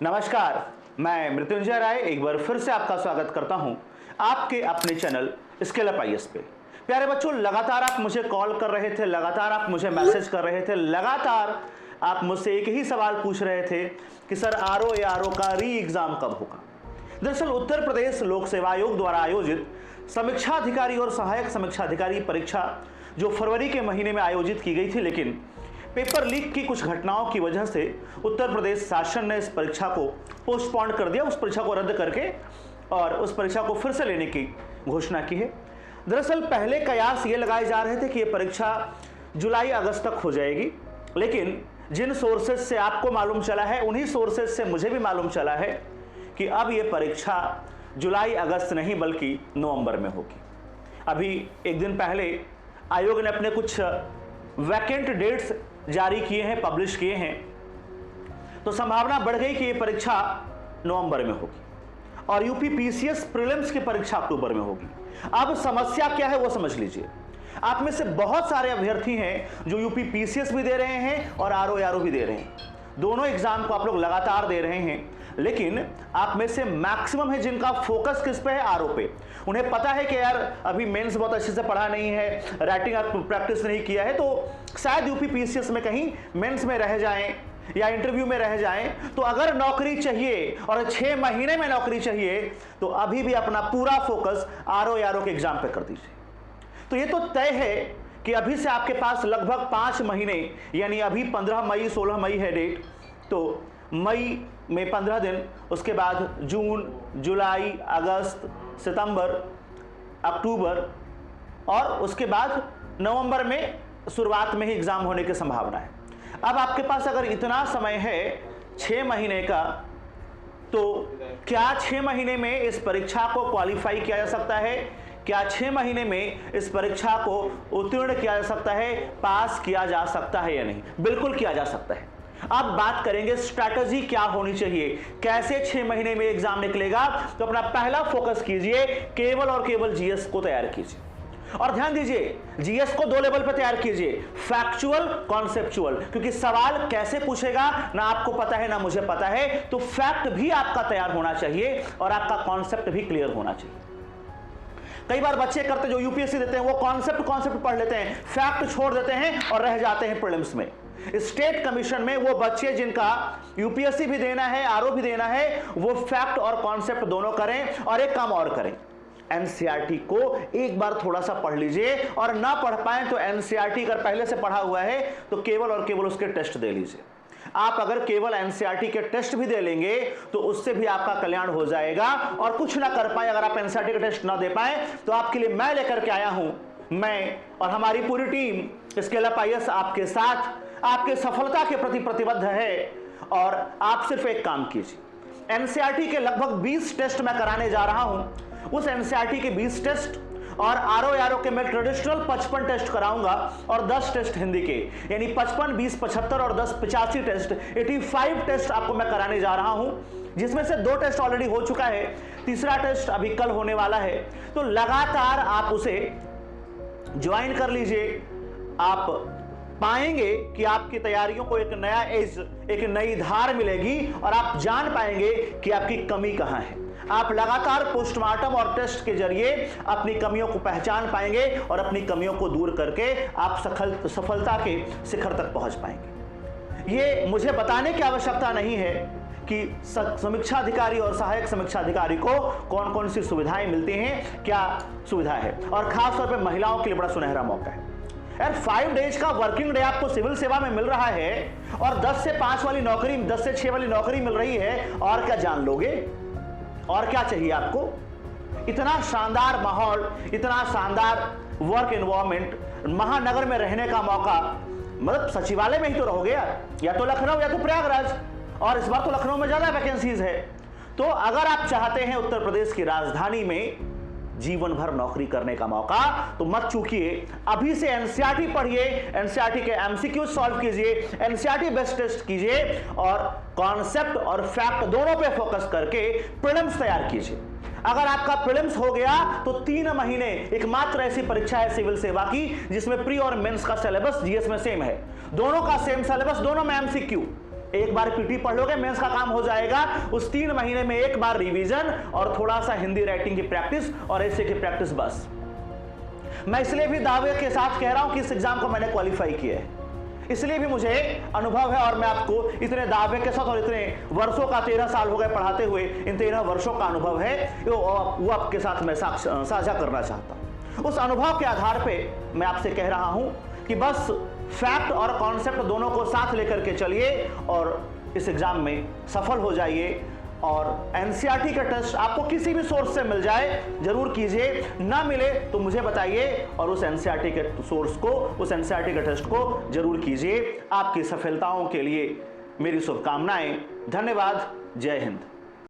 नमस्कार, मैं मृत्युंजय राय एक बार फिर से आपका स्वागत करता हूं आपके अपने चैनल स्किल अप आईएएस पे। प्यारे बच्चों, लगातार आप मुझे कॉल कर रहे थे, लगातार आप मुझे मैसेज कर रहे थे, लगातार आप मुझसे एक ही सवाल पूछ रहे थे कि सर आरओ या आरओ का री एग्जाम कब होगा। दरअसल उत्तर प्रदेश लोक सेवा आयोग द्वारा आयोजित समीक्षा अधिकारी और सहायक समीक्षा अधिकारी परीक्षा जो फरवरी के महीने में आयोजित की गई थी, लेकिन पेपर लीक की कुछ घटनाओं की वजह से उत्तर प्रदेश शासन ने इस परीक्षा को पोस्टपोन कर दिया, उस परीक्षा को रद्द करके और उस परीक्षा को फिर से लेने की घोषणा की है। दरअसल पहले कयास ये लगाए जा रहे थे कि ये परीक्षा जुलाई अगस्त तक हो जाएगी, लेकिन जिन सोर्सेज से आपको मालूम चला है उन्हीं सोर्सेज से मुझे भी मालूम चला है कि अब ये परीक्षा जुलाई अगस्त नहीं बल्कि नवंबर में होगी। अभी एक दिन पहले आयोग ने अपने कुछ वैकेंट डेट्स जारी किए हैं, पब्लिश किए हैं, तो संभावना बढ़ गई कि ये परीक्षा नवंबर में होगी और यूपी पीसीएस प्रीलिम्स की परीक्षा अक्टूबर में होगी। अब समस्या क्या है वो समझ लीजिए। आप में से बहुत सारे अभ्यर्थी हैं जो यूपी पीसीएस भी दे रहे हैं और आरओ भी दे रहे हैं, दोनों एग्जाम को आप लोग लगातार दे रहे हैं, लेकिन आप में से मैक्सिमम है जिनका फोकस किस पे है, आरओ पे। उन्हें पता है कि यार अभी मेंस बहुत अच्छे से पढ़ा नहीं है, राइटिंग प्रैक्टिस नहीं किया है, तो शायद यूपी पीसीएस में कहीं मेंस में रह जाएं या इंटरव्यू में रह जाएं। तो अगर नौकरी चाहिए और 6 महीने में नौकरी चाहिए तो अभी भी अपना पूरा फोकस आरओ के एग्जाम पे कर दीजिए। तो ये तो तय है कि अभी से आपके पास लगभग 5 महीने, यानी अभी 15 मई 16 मई है डेट, तो मई में 15 दिन, उसके बाद जून, जुलाई, अगस्त, सितंबर, अक्टूबर और उसके बाद नवंबर में शुरुआत में ही एग्जाम होने की संभावना है। अब आपके पास अगर इतना समय है 6 महीने का, तो क्या 6 महीने में इस परीक्षा को क्वालिफाई किया जा सकता है? क्या 6 महीने में इस परीक्षा को उत्तीर्ण किया जा सकता है, पास किया जा सकता है या नहीं? बिल्कुल किया जा सकता है। अब बात करेंगे स्ट्रैटेजी क्या होनी चाहिए, कैसे 6 महीने में एग्जाम निकलेगा। तो अपना पहला फोकस कीजिए, केवल और केवल जीएस को तैयार कीजिए। और ध्यान दीजिए, जीएस को 2 लेवल पर तैयार कीजिए, फैक्चुअल, कॉन्सेप्चुअल, क्योंकि सवाल कैसे पूछेगा ना आपको पता है ना मुझे पता है, तो फैक्ट भी आपका तैयार होना चाहिए और आपका कॉन्सेप्ट भी क्लियर होना चाहिए। कई बार बच्चे करते जो यूपीएससी देते हैं वो कॉन्सेप्ट पढ़ लेते हैं, फैक्ट छोड़ देते हैं और रह जाते हैं प्रीलिम्स में। स्टेट कमीशन में वो बच्चे जिनका यूपीएससी भी देना है, आरओ भी देना है, वो फैक्ट और कॉन्सेप्ट दोनों करें। और एक काम और करें, एनसीईआरटी को एक बार थोड़ा सा पढ़ लीजिए, और ना पढ़ पाए तो एनसीईआरटी अगर पहले से पढ़ा हुआ है तो केवल और केवल उसके टेस्ट दे लीजिए। आप अगर केवल एनसीईआरटी के टेस्ट भी दे लेंगे तो उससे भी आपका कल्याण हो जाएगा। और कुछ ना कर पाए, अगर आप एनसीईआरटी के टेस्ट ना दे पाए, तो आपके लिए मैं लेकर के आया हूं, मैं और हमारी पूरी टीम स्किल अप आईएएस आपके साथ, आपके सफलता के प्रति प्रतिबद्ध है। और आप सिर्फ एक काम कीजिए, एनसीईआरटी के लगभग 20 टेस्ट मैं कराने जा रहा हूं। उस एनसीईआरटी के 20 टेस्ट और आरओ के मैं ट्रेडिशनल 55 टेस्ट कराऊंगा और 10 टेस्ट हिंदी के, यानी 55, 20, 75 और 10, 85 टेस्ट, 85 टेस्ट आपको मैं कराने जा रहा हूं, जिसमें से 2 टेस्ट ऑलरेडी हो चुका है, तीसरा टेस्ट अभी कल होने वाला है। तो लगातार आप उसे ज्वाइन कर लीजिए। आप पाएंगे कि आपकी तैयारियों को एक नया एज, एक नई धार मिलेगी और आप जान पाएंगे कि आपकी कमी कहां है। आप लगातार पोस्टमार्टम और टेस्ट के जरिए अपनी कमियों को पहचान पाएंगे और अपनी कमियों को दूर करके आप सफलता के शिखर तक पहुंच पाएंगे। ये मुझे बताने की आवश्यकता नहीं है कि समीक्षा अधिकारी और सहायक समीक्षा अधिकारी को कौन कौन सी सुविधाएं मिलती हैं, क्या सुविधा है, और खासतौर पर महिलाओं के लिए बड़ा सुनहरा मौका है। यार 5 डेज का वर्किंग डे आपको सिविल सेवा में मिल रहा है और 10 से 5 वाली नौकरी, 10 से 6 वाली नौकरी मिल रही है, और क्या जान लोगे? और क्या चाहिए आपको? इतना शानदार माहौल, इतना शानदार वर्क एनवायरनमेंट, महानगर में रहने का मौका, मतलब सचिवालय में ही तो रहोगे यार, या तो लखनऊ या तो प्रयागराज, और इस बार तो लखनऊ में ज्यादा वैकेंसीज है। तो अगर आप चाहते हैं उत्तर प्रदेश की राजधानी में जीवन भर नौकरी करने का मौका, तो मत चूकिए, अभी से एनसीईआरटी पढ़िए, एनसीईआरटी के एमसीक्यू सॉल्व कीजिए, एनसीईआरटी बेस्ट टेस्ट कीजिए और कॉन्सेप्ट और फैक्ट दोनों पे फोकस करके प्रीलिम्स तैयार कीजिए। अगर आपका प्रीलिम्स हो गया तो 3 महीने एकमात्र ऐसी परीक्षा है सिविल सेवा की जिसमें प्री और मेंस का सिलेबस जीएस में सेम है, दोनों का सेम सिलेबस, दोनों में एमसीक्यू। एक बार पीटी पढ़ लोगे, मेंस का काम हो जाएगा। उस 3 महीने में एक बार रिवीजन और थोड़ा सा हिंदी राइटिंग की प्रैक्टिस और ऐसे की प्रैक्टिस, बस। मैं इसलिए भी दावे के साथ कह रहा हूं कि इस एग्जाम को मैंने क्वालिफाई किया है, इसलिए भी मुझे अनुभव है और मैं आपको इतने दावे के साथ और इतने वर्षों का 13 साल हो गए पढ़ाते हुए, इन 13 वर्षों का अनुभव है वो आपके साथ मैं साझा करना चाहता हूं। उस अनुभव के आधार पे मैं आपसे कह रहा हूं कि बस फैक्ट और कॉन्सेप्ट दोनों को साथ लेकर के चलिए और इस एग्जाम में सफल हो जाइए। और एनसीईआरटी का टेस्ट आपको किसी भी सोर्स से मिल जाए जरूर कीजिए, ना मिले तो मुझे बताइए और उस एनसीईआरटी के सोर्स को, उस एनसीईआरटी के टेस्ट को जरूर कीजिए। आपकी सफलताओं के लिए मेरी शुभकामनाएं। धन्यवाद। जय हिंद।